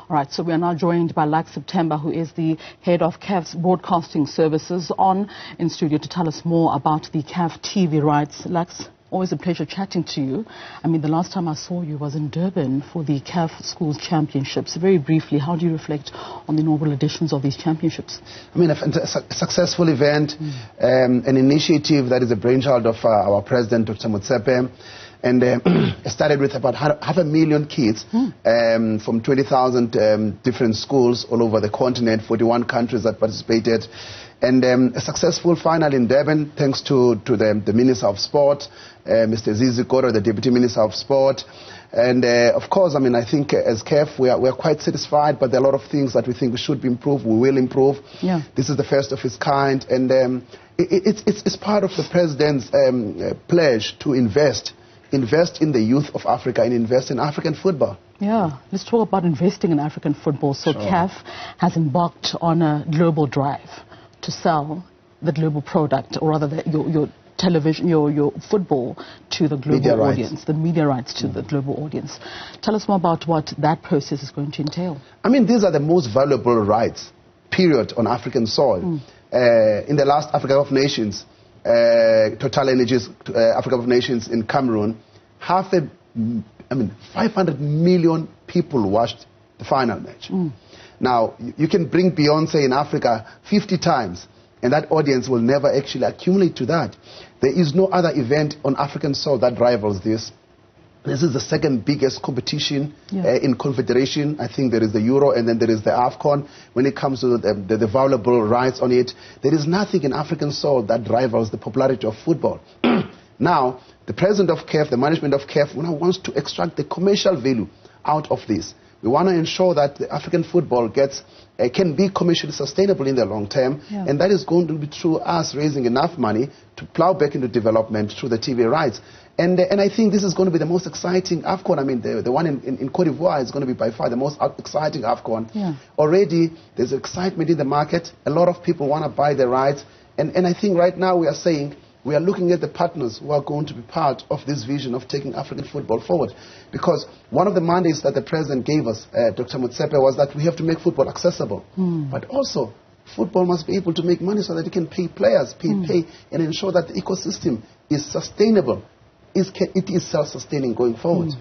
All right, so we are now joined by Lux September, who is the head of CAF's broadcasting services, on in studio to tell us more about the CAF TV rights. Lux, always a pleasure chatting to you. I mean, the last time I saw you was in Durban for the CAF Schools Championships. Very briefly, how do you reflect on the inaugural editions of these championships? I mean, a successful event, an initiative that is a brainchild of our president, Dr. Motsepe. And it started with about 500,000 kids from 20,000 different schools all over the continent, 41 countries that participated. And a successful final in Durban, thanks to the Minister of Sport, Mr. Zizi Koro, the Deputy Minister of Sport. And of course, I mean, I think as CAF, we are quite satisfied, but there are a lot of things that we think we should improve. We will improve. Yeah. This is the first of its kind. And it's part of the President's pledge to invest in the youth of Africa and invest in African football. Yeah, let's talk about investing in African football. So sure. CAF has embarked on a global drive to sell the global product, or rather your television, your football to the global audience, the media rights to the global audience. Tell us more about what that process is going to entail. I mean, these are the most valuable rights, period, on African soil. In the last Africa of Nations, Total Energies, Africa of Nations in Cameroon, 500 million people watched the final match. Now, you can bring Beyonce in Africa 50 times, and that audience will never actually accumulate to that. There is no other event on African soil that rivals this. This is the second biggest competition in Confederation. I think there is the Euro, and then there is the AFCON. When it comes to the valuable rights on it, there is nothing in African soil that rivals the popularity of football. Now, the president of CAF, the management of CAF, now wants to extract the commercial value out of this. We want to ensure that the African football can be commercially sustainable in the long term, and that is going to be through us raising enough money to plow back into development through the TV rights. And I think this is going to be the most exciting AFCON. I mean, the one in Cote d'Ivoire is going to be by far the most exciting AFCON. Already, there's excitement in the market. A lot of people want to buy the rights. And I think right now we are saying, we are looking at the partners who are going to be part of this vision of taking African football forward. Because one of the mandates that the President gave us, Dr. Motsepe, was that we have to make football accessible. But also, football must be able to make money so that it can pay players, pay, and ensure that the ecosystem is sustainable. It is self-sustaining going forward.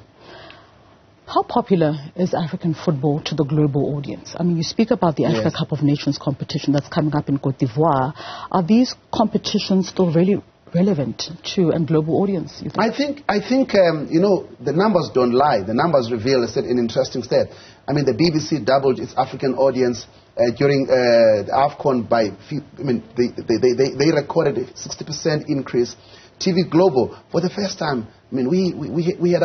How popular is African football to the global audience? I mean, you speak about the Africa Cup of Nations competition that's coming up in Cote d'Ivoire. Are these competitions still really relevant to a global audience, you think? I think you know, the numbers don't lie. The numbers reveal an interesting stat. I mean, the BBC doubled its African audience during the AFCON by, they recorded a 60% increase. TV Global, for the first time, I mean, we had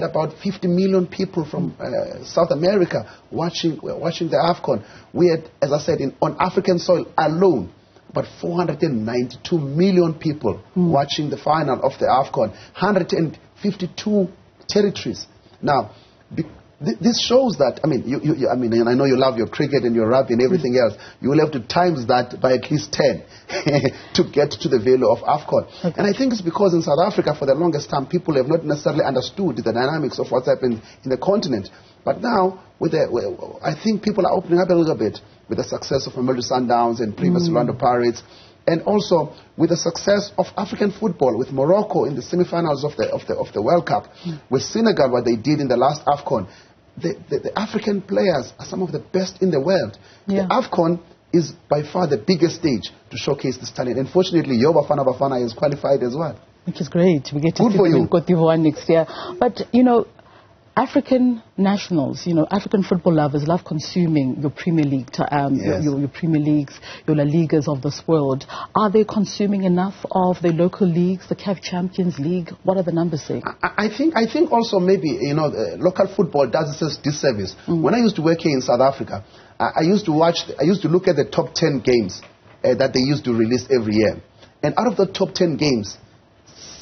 about 50 million people from South America watching the AFCON. We had, as I said, on African soil alone, about 492 million people watching the final of the AFCON, 152 territories. Now, this shows that, I mean, I mean, I know you love your cricket and your rugby and everything else. You will have to times that by at least 10 to get to the value of AFCON. And I think it's because in South Africa, for the longest time, people have not necessarily understood the dynamics of what's happened in the continent. But now, I think people are opening up a little bit with the success of Mamelodi Sundowns and previous Orlando Pirates. And also with the success of African football, with Morocco in the semi-finals of the World Cup, with Senegal, what they did in the last AFCON. The African players are some of the best in the world. The AFCON is by far the biggest stage to showcase this talent. Unfortunately, Yoba Bafana Bafana is qualified as well. Which is great. We get to see them in Cote d'Ivoire next year. But, you know, African nationals, you know, African football lovers love consuming your Premier League, your Premier Leagues, your La Ligas of this world. Are they consuming enough of the local leagues, the CAF Champions League? What are the numbers saying? I think also maybe, you know, local football does us disservice. When I used to work here in South Africa, I used to look at the top 10 games that they used to release every year. And out of the top 10 games,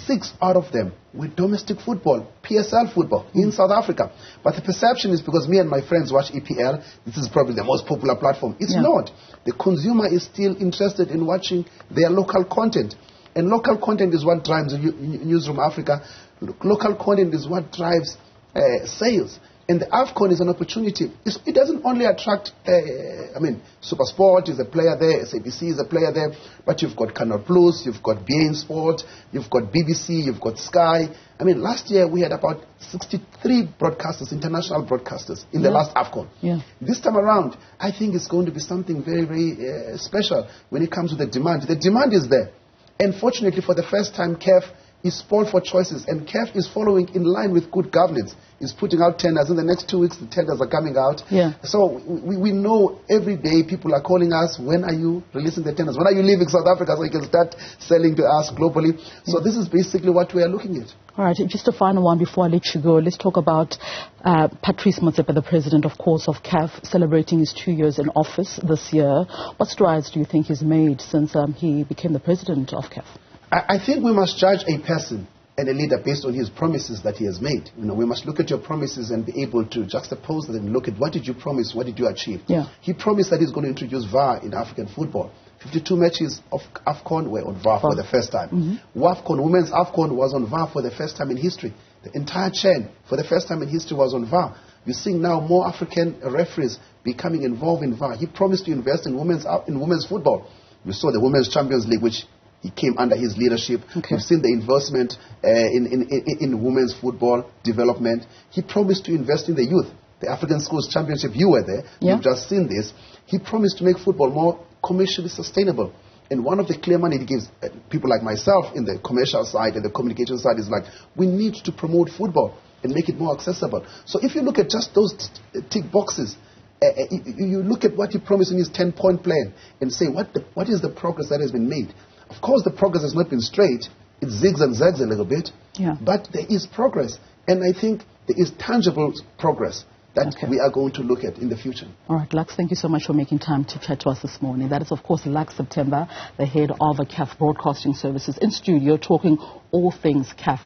6 out of them were domestic football, PSL football in South Africa. But the perception is because me and my friends watch EPL, this is probably the most popular platform. It's not. The consumer is still interested in watching their local content. And local content is what drives Newzroom Afrika. Local content is what drives sales. And the AFCON is an opportunity. It doesn't only attract, SuperSport is a player there, SABC is a player there, but you've got Canal Plus, you've got beIN Sport, you've got BBC, you've got Sky. I mean, last year we had about 63 broadcasters, international broadcasters, in the last AFCON. Yeah. This time around, I think it's going to be something very, very special when it comes to the demand. The demand is there. And fortunately, for the first time, CAF is spoiled for choices, and CAF is following in line with good governance. Is putting out tenders. In the next 2 weeks, the tenders are coming out. Yeah. So we know every day people are calling us, when are you releasing the tenders? When are you leaving South Africa so you can start selling to us globally? So this is basically what we are looking at. All right, just a final one before I let you go. Let's talk about Patrice Motsepe, the president, of course, of CAF, celebrating his 2 years in office this year. What strides do you think he's made since he became the president of CAF? I think we must judge a person and a leader based on his promises that he has made. You know, we must look at your promises and be able to juxtapose them and look at what did you promise, what did you achieve. Yeah. He promised that he's going to introduce VAR in African football. 52 matches of AFCON were on VAR for the first time. WAFCON, women's AFCON, was on VAR for the first time in history. The entire chain, for the first time in history, was on VAR. You're seeing now more African referees becoming involved in VAR. He promised to invest in women's football. You saw the Women's Champions League, which he came under his leadership. Okay. We've seen the investment in women's football development. He promised to invest in the youth. The African Schools Championship, you were there. Yeah. You've just seen this. He promised to make football more commercially sustainable. And one of the clear money he gives people like myself in the commercial side and the communication side is like, we need to promote football and make it more accessible. So if you look at just those tick boxes, you look at what he promised in his 10-point plan and say, what is the progress that has been made? Of course, the progress has not been straight. It zigs and zags a little bit. Yeah. But there is progress. And I think there is tangible progress that we are going to look at in the future. All right, Lux, thank you so much for making time to chat to us this morning. That is, of course, Lux September, the head of CAF Broadcasting Services, in studio talking all things CAF.